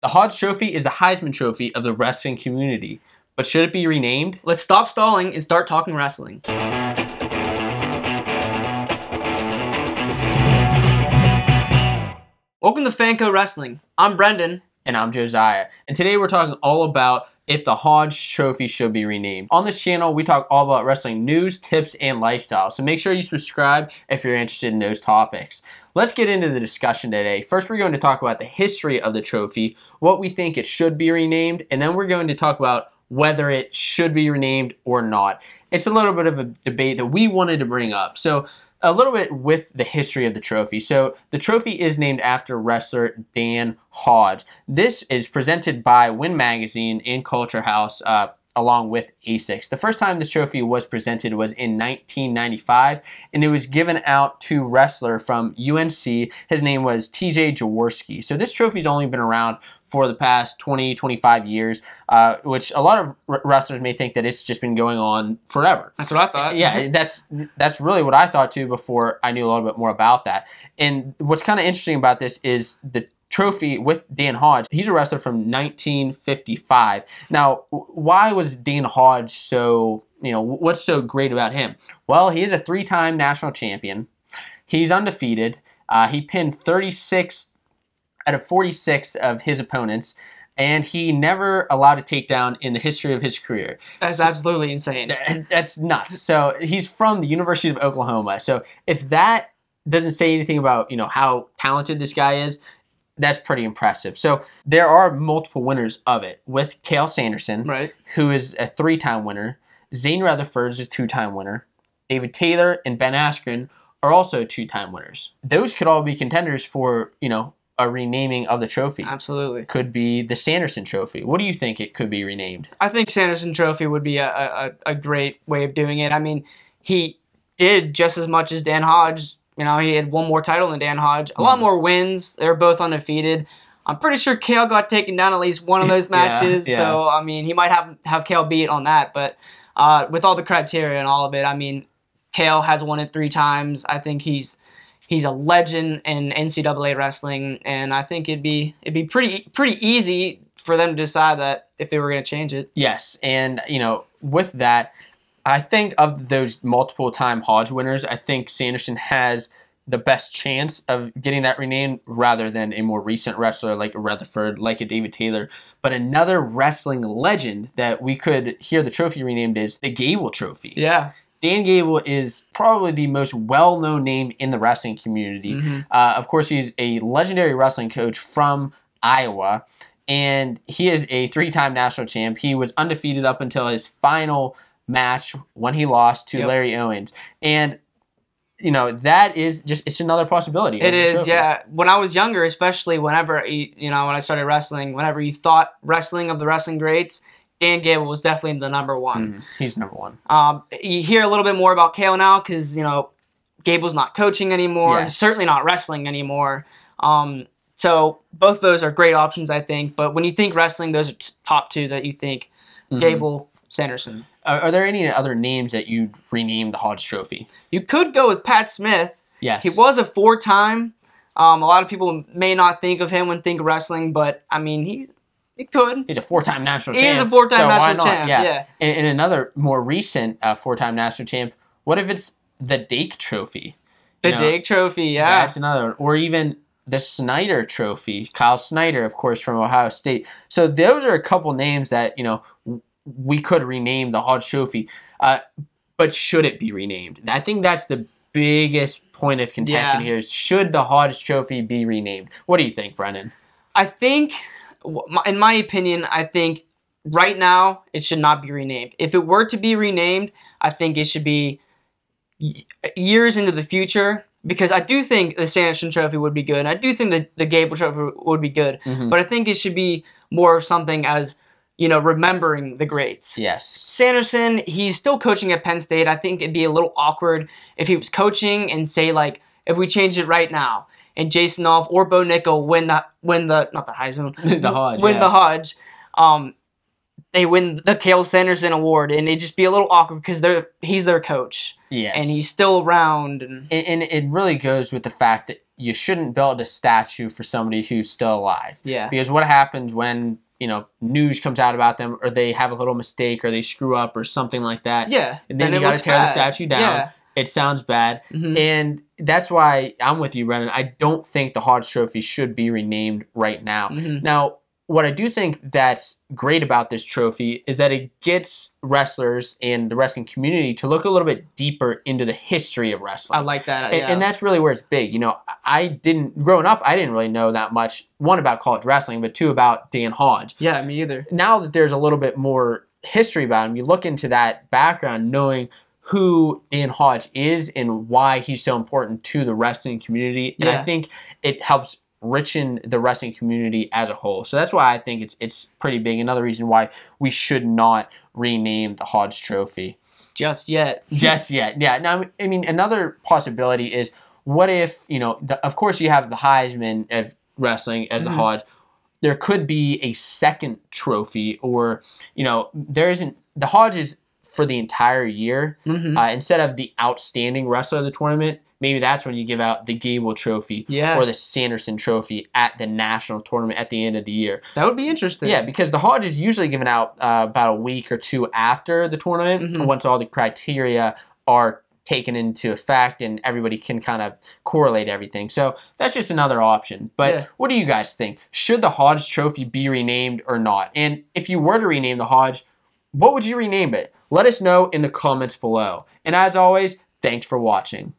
The Hodge Trophy is the Heisman Trophy of the wrestling community. But should it be renamed? Let's stop stalling and start talking wrestling. Welcome to Fanco Wrestling. I'm Brendan. And I'm Josiah. And today we're talking all about if the Hodge Trophy should be renamed. On this channel, we talk all about wrestling news, tips, and lifestyle. So make sure you subscribe if you're interested in those topics. Let's get into the discussion today. First, we're going to talk about the history of the trophy, what we think it should be renamed, and then we're going to talk about whether it should be renamed or not. It's a little bit of a debate that we wanted to bring up. So a little bit with the history of the trophy. So the trophy is named after wrestler Dan Hodge. This is presented by Win Magazine and Culture House along with ASICS. The first time this trophy was presented was in 1995, and it was given out to a wrestler from UNC. His name was TJ Jaworski. So this trophy's only been around for the past 20, 25 years, which a lot of wrestlers may think that it's just been going on forever. That's what I thought. Yeah, that's really what I thought too before I knew a little bit more about that. And what's kind of interesting about this is the trophy with Dan Hodge. He's a wrestler from 1955. Now, why was Dan Hodge so, what's so great about him? Well, he is a 3-time national champion. He's undefeated. He pinned 36 out of 46 of his opponents, and he never allowed a takedown in the history of his career. That's absolutely insane. That's nuts. So he's from the University of Oklahoma. So if that doesn't say anything about, how talented this guy is, that's pretty impressive. So there are multiple winners of it with Cael Sanderson, right, who is a 3-time winner. Zane Rutherford is a 2-time winner. David Taylor and Ben Askren are also 2-time winners. Those could all be contenders for, a renaming of the trophy. Absolutely. Could be the Sanderson Trophy. What do you think it could be renamed? I think Sanderson Trophy would be a great way of doing it. I mean, he did just as much as Dan Hodge. He had one more title than Dan Hodge. A lot more wins. They were both undefeated. I'm pretty sure Cael got taken down at least one of those matches. Yeah. So, he might have Cael beat on that. But with all the criteria and all of it, Cael has won it 3 times. I think he's a legend in NCAA wrestling, and I think it'd be pretty easy for them to decide that if they were going to change it. Yes, and with that, I think of those multiple-time Hodge winners, I think Sanderson has the best chance of getting that renamed rather than a more recent wrestler like a Rutherford, like a David Taylor. But another wrestling legend that we could hear the trophy renamed is the Gable Trophy. Yeah. Dan Gable is probably the most well-known name in the wrestling community. Of course, he's a legendary wrestling coach from Iowa, and he is a 3-time national champ. He was undefeated up until his final match when he lost to Larry Owens. And, that is it's another possibility. It is, yeah. When I was younger, especially whenever, when I started wrestling, whenever you thought wrestling of the wrestling greats, Dan Gable was definitely the number one. He's number one. You hear a little bit more about Cael now because, Gable's not coaching anymore. Yes. He's certainly not wrestling anymore. So both those are great options, I think. But when you think wrestling, those are top 2 that you think. Gable, Sanderson. Are there any other names that you'd rename the Hodge Trophy? You could go with Pat Smith. Yes. He was a 4-time. A lot of people may not think of him when think of wrestling, but, he could. He's a 4-time national champ. He is a 4-time national champ, yeah. And another more recent 4-time national champ, what if it's the Dake Trophy? The Dake Trophy, yeah. That's another one. Or even the Snyder Trophy. Kyle Snyder, of course, from Ohio State. So those are a couple names that, we could rename the Hodge Trophy. But should it be renamed? I think that's the biggest point of contention here is should the Hodge Trophy be renamed? What do you think, Brendan? I think, in my opinion, right now it should not be renamed. If it were to be renamed, I think it should be years into the future because I do think the Sanderson Trophy would be good. And I do think that the Gable Trophy would be good. But I think it should be more of something as, remembering the greats. Yes. Sanderson, he's still coaching at Penn State. I think it'd be a little awkward if he was coaching and say, if we change it right now, and Jason Off or Bo Nickel win the not the Heisman, the Hodge, the Hodge, they win the Cael Sanderson Award, and it'd just be a little awkward because he's their coach, yes, and he's still around, and it really goes with the fact that you shouldn't build a statue for somebody who's still alive. Yeah. Because what happens when, you know, news comes out about them, or they have a little mistake, or they screw up, or something like that. Yeah. And then you got to tear the statue down. Yeah. It sounds bad. And that's why I'm with you, Brendan. I don't think the Hodge Trophy should be renamed right now. Now, what I do think that's great about this trophy is that it gets wrestlers and the wrestling community to look a little bit deeper into the history of wrestling. I like that. And that's really where it's big. You know, growing up, I didn't really know that much, one, about college wrestling, but two, about Dan Hodge. Yeah, me either. Now that there's a little bit more history about him, you look into that background, knowing who Dan Hodge is and why he's so important to the wrestling community. And I think it helps richen the wrestling community as a whole. So that's why I think it's pretty big. Another reason why we should not rename the Hodge Trophy. Just yet. Just yet. Yeah. Now, I mean, another possibility is, what if, you know, of course you have the Heisman of wrestling as the Hodge. There could be a second trophy, or, you know, the Hodge is for the entire year. Instead of the outstanding wrestler of the tournament, maybe that's when you give out the Gable Trophy or the Sanderson Trophy at the national tournament at the end of the year. That would be interesting. Yeah, because the Hodge is usually given out about a week or two after the tournament, once all the criteria are taken into effect and everybody can kind of correlate everything. So that's just another option. But what do you guys think? Should the Hodge Trophy be renamed or not? And if you were to rename the Hodge, what would you rename it? Let us know in the comments below. And as always, thanks for watching.